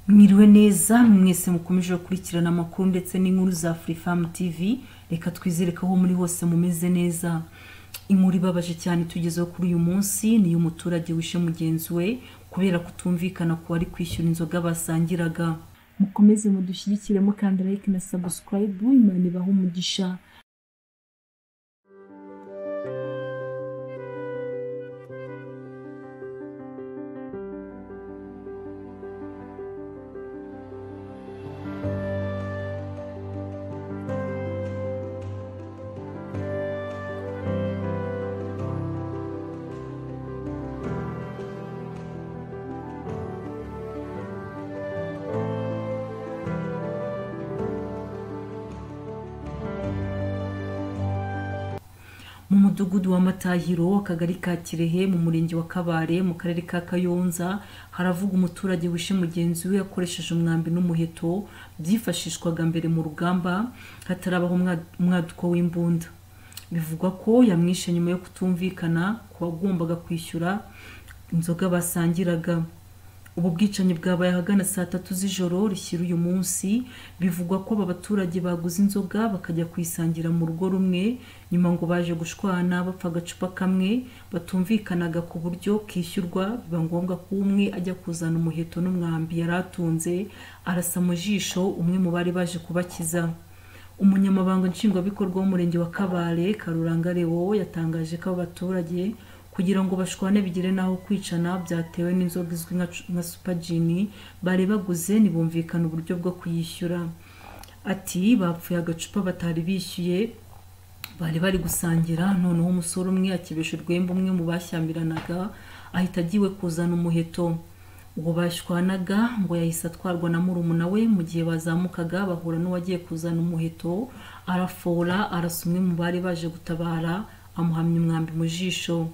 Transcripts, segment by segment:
Mwiriwe neza mwese mukomeje gukurikirana amakuru ndetse n'inkuru za Freefam TV. Reka twizere ko muri hose mumeze neza. Inkuru ibabaje cyane tugezeho kuri uyu munsi ni umuturage wishe mugenzi we kubera kutumvikana ko ari kwishyura inzoga basangiraga. Mukomeze mudushyigikiremo kandi like na subscribe. Imana ibahe umugisha. Mu mudugudu wa Matahiro akagari ka Kirehe mu murenge wa Kabare mu karere ka Kayonza haravuga umuturage wishe mugenzi we yakoresheje umwambi n'umuheto byifashishwaga mbere mu rugamba hatarabaho umwaduko w'imbunda. Bivugwa ko yamwishe nyuma yo kutumvikana ko agombaga kwishyura inzoga basangiraga. Ubu bwicanyi bwabaye ahagana saa 3 z'ijoro rishyira uyu munsi. Bivugwa ko aba baturage baguze inzoga bakajya kwisangira mu rugo rumwe, nyuma ngo baje gushwana bapfa agacupa kamwe batumvikanaga ku buryo kishyurwa, biba ngombwa ko umwe ajya kuzana umuheto n'umwambi yaratunze arasa mu jisho umwe mu bari baje kubakiza. Umunyamabanga nshingwabikorwa w'umurenge wa Kabare Karuranga Lewo yatangaje ko abaturage kugira ngo bashwane bigire naho kwicana byatewe n'inzoga izwi nka super gin bari baguze nibumvikana uburyo bwo kuyishyura. Ati bapfuye agacupa batari bishyuye bari gusangira, noneho umusore umwe akibesha urwembo umwe mu bashyambiranaga ahita agiwe kuzana umuheto. Ubwo bashwanaga ngo yahise atwarwa na murumuna we, mu gihe bazamukaga bahura n'uwagiye kuzana umuheto arafora arasa umwe mu bari baje gutabara amuhamya umwambi mu jisho.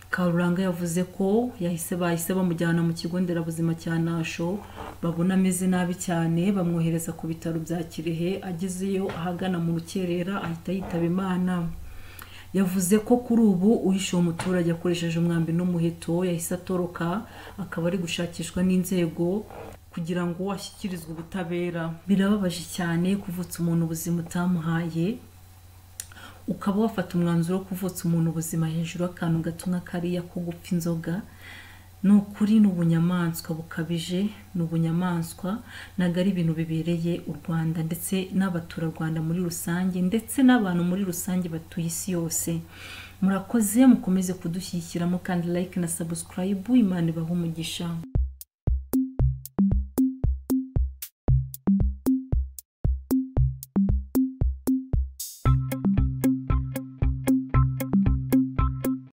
Karuranga yavuze ko bahise bamujyana mu kigo nderabuzima cya Nasho, babona ameze nabi cyane bamwohereza ku bitaro bya Kirehe. Agezeyo ahagana mu rukerera ahita yitaba Imana. Yavuze ko kuri ubu uhishe umuturage akoresheje umwambi n'umuheto yahise atoroka, akaba ari gushakishwa n'inzego kugira ngo ashyikirizwe ubutabera. Birababaje cyane kuvutsa umuntu ubuzima utamuhaye, ukaba wafata umwanzuro wo kuvutsa umuntu ubuzima hejuru akantu gato nka kariya ko gupfa inzoga. Ni ukuri n'ubunyamaswa bukabije, n'ubunyamaswa ntago ari ibintu bibereye u Rwanda ndetse n'abaturarwanda muri rusange ndetse n'abantu muri rusange batuye isi yose. Murakoze mukomeze kudushyigikiramo kandi like na subscribe. Imana ibahe umugisha.